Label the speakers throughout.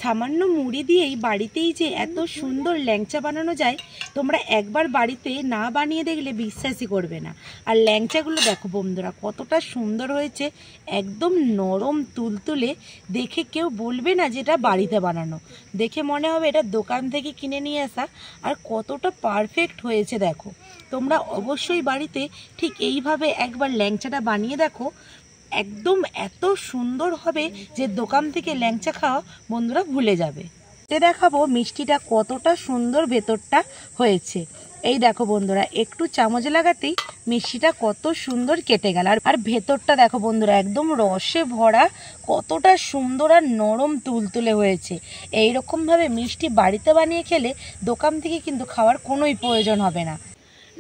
Speaker 1: সামান্য মুড়ি দিয়েই বাড়িতেই যে এত সুন্দর ল্যাংচা বানানো যায় তোমরা একবার বাড়িতে না বানিয়ে দেখলে বিশ্বাসই করবে না। আর ল্যাংচাগুলো দেখো বন্ধুরা কতটা সুন্দর হয়েছে, একদম নরম তুলতুলে, দেখে কেউ বলবে না যে এটা বাড়িতে বানানো, দেখে মনে হবে এটা দোকান থেকে কিনে নিয়ে আসা। আর কতটা পারফেক্ট হয়েছে দেখো। তোমরা অবশ্যই বাড়িতে ঠিক এইভাবে একবার ল্যাংচাটা বানিয়ে দেখো, একদম এত সুন্দর হবে যে দোকান থেকে ল্যাংচা খাওয়া বন্ধুরা ভুলে যাবে। দেখাবো মিষ্টিটা কতটা সুন্দর ভেতরটা হয়েছে। এই দেখো বন্ধুরা, একটু চামচ লাগাতেই মিষ্টিটা কত সুন্দর কেটে গেল। আর ভেতরটা দেখো বন্ধুরা একদম রসে ভরা, কতটা সুন্দর আর নরম তুলতুলে হয়েছে। এইরকমভাবে মিষ্টি বাড়িতে বানিয়ে খেলে দোকান থেকে কিন্তু খাওয়ার কোনোই প্রয়োজন হবে না।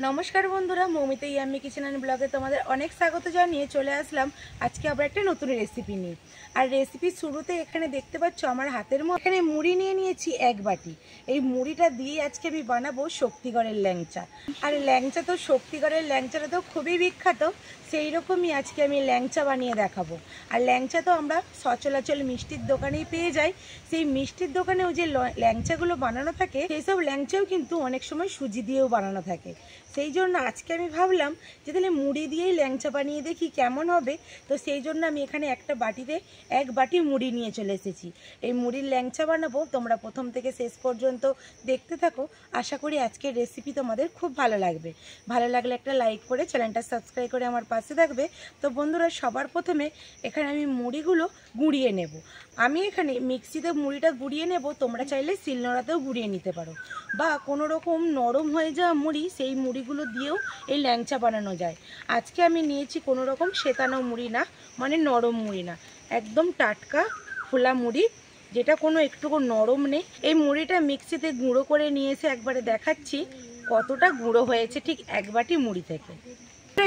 Speaker 1: নমস্কার বন্ধুরা, মৌমিতা ইয়াম্মি কিচেন অ্যান্ড ব্লগে তোমাদের অনেক স্বাগত জানিয়ে চলে আসলাম আজকে আবার একটা নতুন রেসিপি নিয়ে। আর রেসিপির শুরুতে এখানে দেখতে পাচ্ছ আমার হাতের মধ্যে এখানে মুড়ি নিয়ে নিয়েছি এক বাটি। এই মুড়িটা দিয়ে আজকে আমি বানাবো শক্তিগড়ের ল্যাংচা। আর ল্যাংচা তো শক্তিগড়ের ল্যাংচাটা তো খুবই বিখ্যাত, সেই রকমই আজকে আমি ল্যাংচা বানিয়ে দেখাবো। আর ল্যাংচা তো আমরা সচরাচর মিষ্টির দোকানেই পেয়ে যাই। সেই মিষ্টির দোকানেও যে ল্যাংচাগুলো বানানো থাকে সেই সব ল্যাংচাও কিন্তু অনেক সময় সুজি দিয়েও বানানো থাকে। সেই জন্য আজকে আমি ভাবলাম যে তাহলে মুড়ি দিয়েই ল্যাংচা বানিয়ে দেখি কেমন হবে। তো সেই জন্য আমি এখানে একটা বাটিতে এক বাটি মুড়ি নিয়ে চলে এসেছি। এই মুড়ির ল্যাংচা বানাবো, তোমরা প্রথম থেকে শেষ পর্যন্ত দেখতে থাকো। আশা করি আজকের রেসিপি তোমাদের খুব ভালো লাগবে। ভালো লাগলে একটা লাইক করে চ্যানেলটা সাবস্ক্রাইব করে আমার পাশে থাকবে। তো বন্ধুরা, সবার প্রথমে এখানে আমি মুড়িগুলো গুঁড়িয়ে নেব। আমি এখানে মিক্সিতে মুড়িটা গুঁড়িয়ে নেব, তোমরা চাইলে শিলনোড়াতেও গুঁড়িয়ে নিতে পারো, বা কোনো রকম নরম হয়ে যাওয়া মুড়ি সেই মুড়িগুলো দিয়েও এই ল্যাংচা বানানো যায়। আজকে আমি নিয়েছি কোনো রকম সেতানো মুড়ি না, মানে নরম মুড়ি না, একদম টাটকা খোলা মুড়ি, যেটা কোনো একটুকু নরম নেই। এই মুড়িটা মিক্সিতে গুঁড়ো করে নিয়ে এসে একবারে দেখাচ্ছি কতটা গুঁড়ো হয়েছে ঠিক এক বাটি মুড়ি থেকে।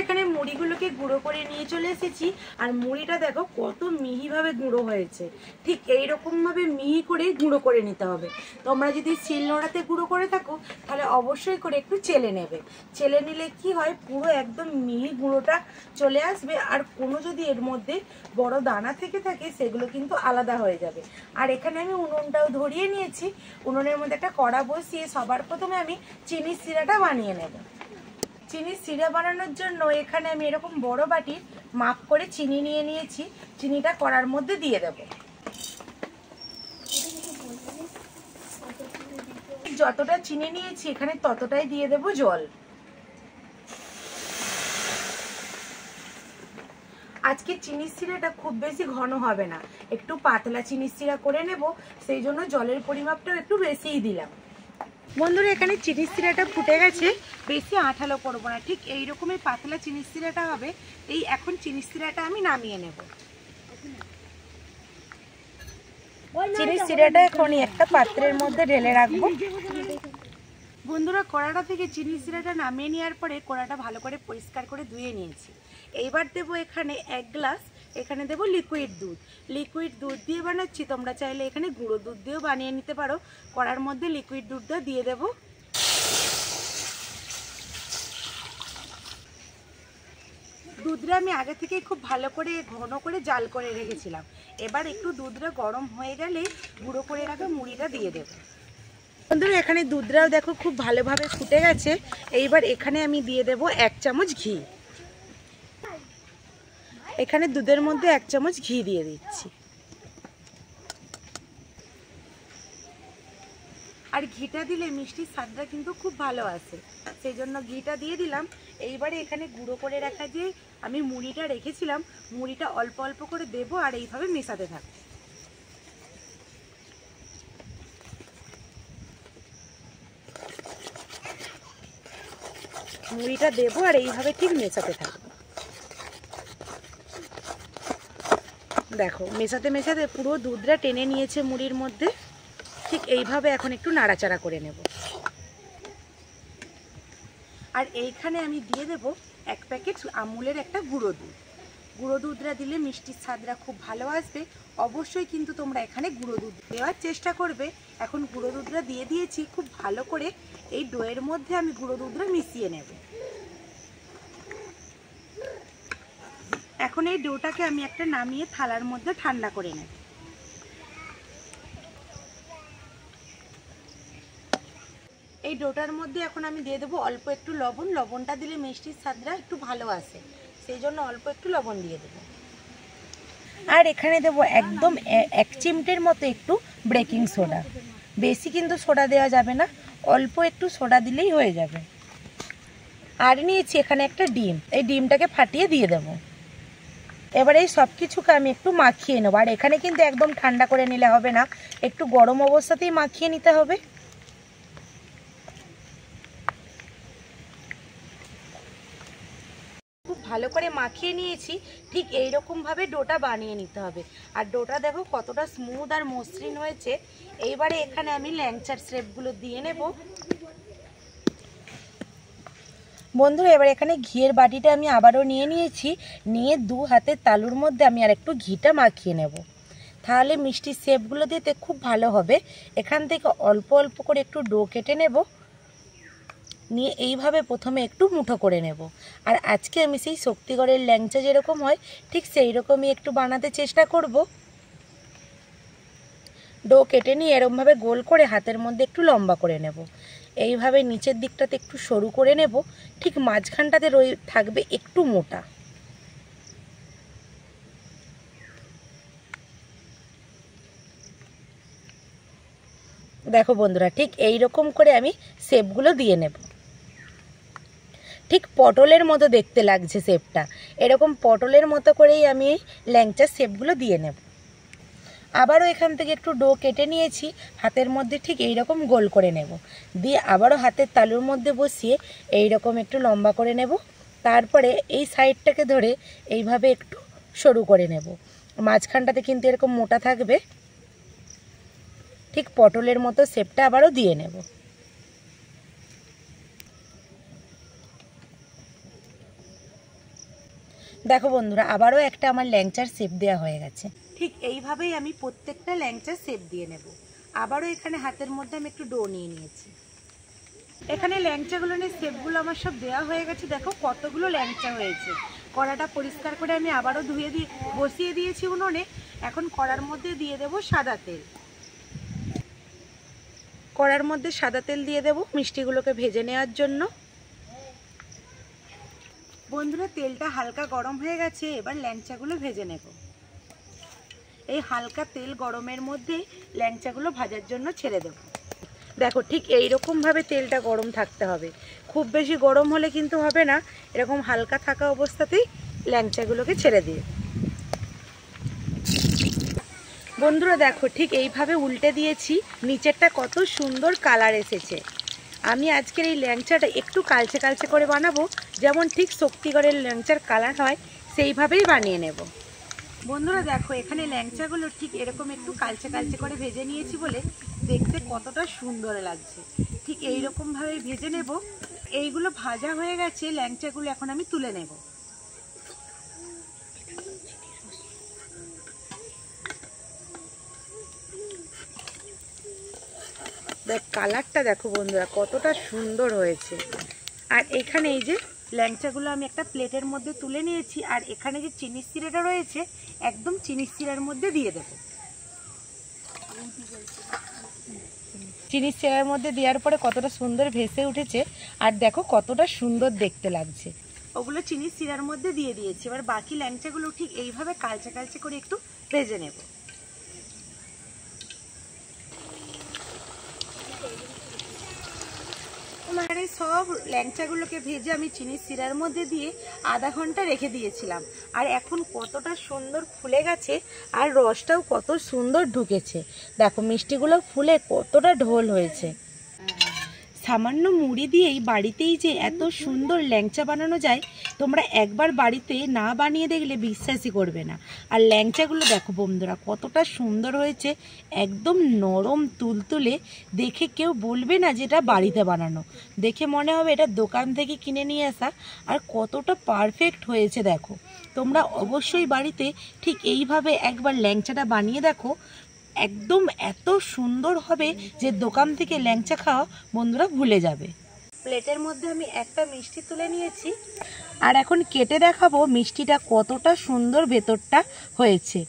Speaker 1: এখানে মুড়িগুলোকে গুঁড়ো করে নিয়ে চলে এসেছি। আর মুড়িটা দেখো কত মিহিভাবে গুঁড়ো হয়েছে, ঠিক এইরকমভাবে মিহি করে গুঁড়ো করে নিতে হবে। তোমরা যদি শিলনোড়াতে গুঁড়ো করে থাকো তাহলে অবশ্যই করে একটু চেলে নেবে। চেলে নিলে কি হয়, পুরো একদম মিহি গুঁড়োটা চলে আসবে। আর কোনো যদি এর মধ্যে বড় দানা থেকে থাকে সেগুলো কিন্তু আলাদা হয়ে যাবে। আর এখানে আমি উনুনটাও ধরিয়ে নিয়েছি। উনুনের মধ্যে একটা কড়া বসিয়ে সবার প্রথমে আমি চিনির শিরাটা বানিয়ে নেব। চিনির শিরা বানানোর জন্য এখানে আমি এরকম বড় বাটির মাপ করে চিনি নিয়ে নিয়েছি। চিনিটা কড়ার মধ্যে দিয়ে দেব। যতটা চিনি নিয়েছি এখানে ততটাই দিয়ে দেব জল। আজকে চিনির শিরাটা খুব বেশি ঘন হবে না, একটু পাতলা চিনির শিরা করে নেব, সেই জন্য জলের পরিমাপটাও একটু বেশিই দিলাম। বন্ধুরা, এখানে চিনির শিরাটা ফুটে গেছে, বেশি আঠালো করবো না, ঠিক এইরকমই পাতলা চিনির শিরাটা হবে। এই এখন চিনির শিরাটা আমি নামিয়ে নেব। চিনির শিরাটা এখন একটা পাত্রের মধ্যে ঢেলে রাখবো। বন্ধুরা, কড়াটা থেকে চিনির শিরাটা নামিয়ে নেওয়ার পরে কড়াটা ভালো করে পরিষ্কার করে ধুয়ে নিয়েছি। এইবার দেবো এখানে এক গ্লাস, এখানে দেবো লিকুইড দুধ। লিকুইড দুধ দিয়ে বানাচ্ছি, তোমরা চাইলে এখানে গুঁড়ো দুধ দিয়েও বানিয়ে নিতে পারো। কড়ার মধ্যে লিকুইড দুধটা দিয়ে দেবো। দুধটা আমি আগে থেকেই খুব ভালো করে ঘন করে জাল করে রেখেছিলাম। এবার একটু দুধটা গরম হয়ে গেলে গুঁড়ো করে রাখা মুড়িটা দিয়ে দেবো। বন্ধুরা, এখানে দুধটাও দেখো খুব ভালোভাবে ফুটে গেছে। এইবার এখানে আমি দিয়ে দেব এক চামচ ঘি। এখানে দুধের মধ্যে এক চামচ ঘি দিয়ে দিচ্ছি। আর ঘিটা দিলে মিষ্টির স্বাদটা কিন্তু খুব ভালো আসে, সেই জন্য ঘিটা দিয়ে দিলাম। এইবারে এখানে গুঁড়ো করে রাখা যে আমি মুড়িটা রেখেছিলাম, মুড়িটা অল্প অল্প করে দেব আর এইভাবে মেশাতে থাকবো। মুড়িটা দেবো আর এইভাবে ঠিক মেশাতে থাকবো। দেখো মেশাতে মেশাতে পুরো দুধটা টেনে নিয়েছে মুড়ির মধ্যে। ঠিক এইভাবে এখন একটু নাড়াচাড়া করে নেব। আর এইখানে আমি দিয়ে দেব এক প্যাকেট আমুলের একটা গুঁড়ো দুধ। গুঁড়ো দুধটা দিলে মিষ্টির স্বাদটা খুব ভালো আসবে। অবশ্যই কিন্তু তোমরা এখানে গুঁড়ো দুধ দেওয়ার চেষ্টা করবে। এখন গুঁড়ো দুধটা দিয়ে দিয়েছি, খুব ভালো করে এই ডোয়ের মধ্যে আমি গুঁড়ো দুধটা মিশিয়ে নেব। এখন এই ডোটাকে আমি একটা নামিয়ে থালার মধ্যে ঠান্ডা করে নেব। এই ডোটার মধ্যে এখন আমি দিয়ে দেবো অল্প একটু লবণ। লবণটা দিলে মিষ্টির স্বাদটা একটু ভালো আসে, সেই জন্য অল্প একটু লবণ দিয়ে দেবো। আর এখানে দেবো একদম 1 চিমটের মতো একটু বেকিং সোডা। বেশি কিন্তু সোডা দেওয়া যাবে না, অল্প একটু সোডা দিলেই হয়ে যাবে। আর নিয়েছি এখানে একটা ডিম, এই ডিমটাকে ফাটিয়ে দিয়ে দেবো। এবার এই সব কিছুকে আমি একটু মাখিয়ে নেবো। আর এখানে কিন্তু একদম ঠান্ডা করে নিলে হবে না, একটু গরম অবস্থাতেই মাখিয়ে নিতে হবে। খুব ভালো করে মাখিয়ে নিয়েছি, ঠিক এইরকমভাবে ডোটা বানিয়ে নিতে হবে। আর ডোটা দেখো কতটা স্মুথ আর মসৃণ হয়েছে। এইবারে এখানে আমি ল্যাংচার শেপগুলো দিয়ে নেব। বন্ধুরা এবার এখানে ঘিয়ের বাটিটা আমি আবারও নিয়ে নিয়েছি, নিয়ে 2 হাতের তালুর মধ্যে আমি আর একটু ঘিটা মাখিয়ে নেব, তাহলে মিষ্টির শেপগুলো দিতে খুব ভালো হবে। এখান থেকে অল্প অল্প করে একটু ডো কেটে নেব, নিয়ে এইভাবে প্রথমে একটু মুঠো করে নেব। আর আজকে আমি সেই শক্তিগড়ের ল্যাংচা যেরকম হয় ঠিক সেই রকমই একটু বানাতে চেষ্টা করব। ডো কেটে নিয়ে এরকমভাবে গোল করে হাতের মধ্যে একটু লম্বা করে নেব। এইভাবে নিচের দিকটাতে একটু সরু করে নেব, ঠিক মাঝখানটাতে থাকবে একটু মোটা। দেখো বন্ধুরা ঠিক এই রকম করে আমি শেপগুলো দিয়ে নেব। ঠিক পটলের মতো দেখতে লাগছে শেপটা, এরকম পটলের মতো করেই আমি এই ল্যাংচার শেপগুলো দিয়ে নেব। আবারও এখান থেকে একটু ডো কেটে নিয়েছি, হাতের মধ্যে ঠিক এই রকম গোল করে নেব, দিয়ে আবারও হাতের তালুর মধ্যে বসিয়ে এই রকম একটু লম্বা করে নেব। তারপরে এই সাইডটাকে ধরে এইভাবে একটু সরু করে নেব, মাঝখানটাতে কিন্তু এরকম মোটা থাকবে। ঠিক পটলের মতো শেপটা আবারও দিয়ে নেব। দেখো বন্ধুরা আবারও একটা আমার ল্যাংচার শেপ দেওয়া হয়ে গেছে। ঠিক এইভাবেই আমি প্রত্যেকটা ল্যাংচার শেপ দিয়ে নেব। আবারও এখানে হাতের মধ্যে আমি একটু ডো নিয়ে নিয়েছি। এখানে ল্যাংচাগুলো নিয়ে শেপগুলো আমার সব দেওয়া হয়ে গেছে। দেখো কতগুলো ল্যাংচা হয়েছে। কড়াটা পরিষ্কার করে আমি আবারও ধুয়ে বসিয়ে দিয়েছি উনুনে। এখন কড়ার মধ্যে দিয়ে দেব সাদা তেল। কড়ার মধ্যে সাদা তেল দিয়ে দেব মিষ্টিগুলোকে ভেজে নেওয়ার জন্য। বন্ধুরা তেলটা হালকা গরম হয়ে গেছে, এবার ল্যাংচাগুলো ভেজে নেব। এই হালকা তেল গরমের মধ্যে ল্যাংচাগুলো ভাজার জন্য ছেড়ে দেব। দেখো ঠিক এইরকমভাবে তেলটা গরম থাকতে হবে, খুব বেশি গরম হলে কিন্তু হবে না। এরকম হালকা থাকা অবস্থাতেই ল্যাংচাগুলোকে ছেড়ে দিয়ে বন্ধুরা দেখো ঠিক এইভাবে উল্টে দিয়েছি, নিচেরটা কত সুন্দর কালার এসেছে। আমি আজকের এই ল্যাংচাটা একটু কালচে কালচে করে বানাবো, যেমন ঠিক শক্তিগড়ের ল্যাংচার কালার হয় সেইভাবেই বানিয়ে নেব। বন্ধুরা দেখো এখানে ল্যাংচাগুলো ঠিক এরকম একটু কালচে কালচে করে ভেজে নিয়েছি বলে দেখতে কতটা সুন্দর লাগছে। ঠিক এইরকমভাবে ভেজে নেব। এইগুলো ভাজা হয়ে গেছে ল্যাংচাগুলো, এখন আমি তুলে নেব। দেখ কালারটা দেখো বন্ধুরা কতটা সুন্দর হয়েছে। আর এখানে এই যে ল্যাংচাগুলো আমি একটা প্লেটের মধ্যে তুলে নিয়েছি। আর এখানে যে চিনির সিরাটা রয়েছে একদম চিনির সিরার মধ্যে দিয়ে দেব। চিনির সিরার মধ্যে দেওয়ার পরে কতটা সুন্দর ভেসে উঠেছে, আর দেখো কতটা সুন্দর দেখতে লাগছে। ওগুলো চিনির সিরার মধ্যে দিয়ে দিয়েছি। এবার বাকি ল্যাংচাগুলো ঠিক এইভাবে কালচে কালচে করে একটু ভেজে নেব। আর এই সব ল্যাংচাগুলোকে ভেজে আমি চিনির সিরার মধ্যে দিয়ে আধা ঘন্টা রেখে দিয়েছিলাম। আর এখন কতটা সুন্দর ফুলে গেছে, আর রসটাও কত সুন্দর ঢুকেছে। দেখো মিষ্টিগুলো ফুলে কতটা ঢোল হয়েছে। সামান্য মুড়ি দিয়েই বাড়িতেই যে এত সুন্দর ল্যাংচা বানানো যায়, তোমরা একবার বাড়িতে না বানিয়ে দেখলে বিশ্বাসই করবে না। আর ল্যাংচাগুলো দেখো বন্ধুরা কতটা সুন্দর হয়েছে, একদম নরম তুলতুলে, দেখে কেউ বলবে না যেটা বাড়িতে বানানো, দেখে মনে হবে এটা দোকান থেকে কিনে নিয়ে আসা। আর কতটা পারফেক্ট হয়েছে দেখো। তোমরা অবশ্যই বাড়িতে ঠিক এইভাবে একবার ল্যাংচাটা বানিয়ে দেখো, একদম এত সুন্দর হবে যে দোকান থেকে ল্যাংচা খাওয়া বন্ধুরা ভুলে যাবে। প্লেটের মধ্যে আমি একটা মিষ্টি তুলে নিয়েছি, আর এখন কেটে দেখাবো মিষ্টিটা কতটা সুন্দর ভেতরটা হয়েছে।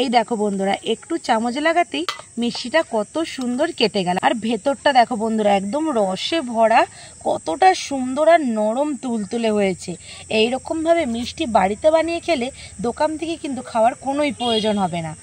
Speaker 1: এই দেখো বন্ধুরা, একটু চামচ লাগাতেই মিষ্টিটা কত সুন্দর কেটে গেল। আর ভেতরটা দেখো বন্ধুরা, একদম রসে ভরা, কতটা সুন্দর আর নরম তুলতুলে হয়েছে। এইরকমভাবে মিষ্টি বাড়িতে বানিয়ে খেলে দোকান থেকে কিন্তু খাওয়ার কোনোই প্রয়োজন হবে না।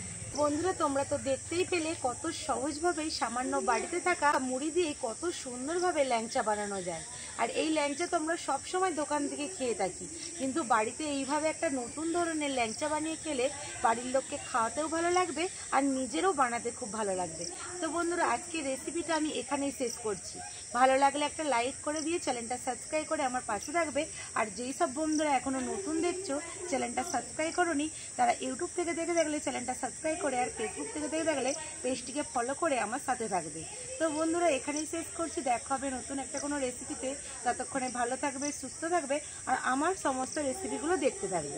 Speaker 1: বন্ধুরা, তোমরা তো দেখতেই পেলে কত সহজভাবেই সামান্য বাড়িতে থাকা মুড়ি দিয়ে কত সুন্দরভাবে ল্যাংচা বানানো যায়। আর এই ল্যাংচা তোমরা সবসময় দোকান থেকে খেয়ে থাকি, কিন্তু বাড়িতে এইভাবে একটা নতুন ধরনের ল্যাংচা বানিয়ে খেলে বাড়ির লোককে খাওয়াতেও ভালো লাগবে আর নিজেরও বানাতে খুব ভালো লাগবে। তো বন্ধুরা, আজকের রেসিপিটা আমি এখানেই শেষ করছি। ভালো লাগলে একটা লাইক করে দিয়ে চ্যানেলটা সাবস্ক্রাইব করে আমার পাশে থাকবে। আর যেই সব বন্ধুরা এখনও নতুন দেখছো, চ্যানেলটা সাবস্ক্রাইব করোনি, তারা ইউটিউব থেকে দেখে থাকলে চ্যানেলটা সাবস্ক্রাইব করে, আর ফেসবুক থেকে দেখে থাকলে পেজটিকে ফলো করে আমার সাথে থাকবে। তো বন্ধুরা, এখানেই শেষ করছি। দেখা হবে নতুন একটা কোনো রেসিপিতে। ততক্ষণে ভালো থাকবে, সুস্থ থাকবে আর আমার সমস্ত রেসিপিগুলো দেখতে থাকবে।